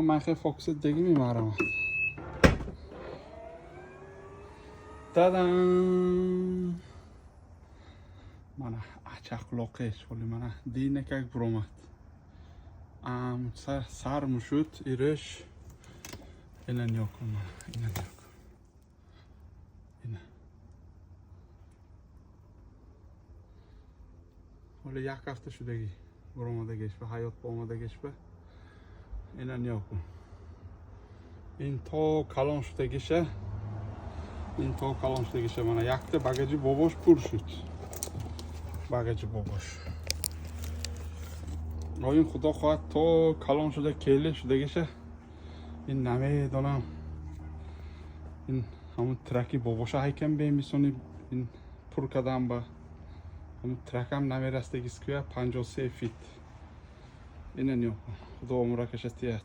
من خیلی فوکست دیگه میمارم. دادم mana achaqloqish ولی mana dine как bromat sar mushut irish ina nyokum ina nyokum ina ولی یک هفته شدگی برآمدگیش به حیات آمدگیش به اینا نگاه کن. این تا کلان شدگیشه این تا کلان شدگیشه من یک تا باگاجی باباش پر شد باگاجی باباش این خدا خواهد تا کلان شده کله شدگیشه این نمیدونم این همون ترکی باباش هیکم به میسونی این پر کردم با همون ترک هم نمیرسته گیسکویا 53 فیت اینه نیو خدا عمره کشتیت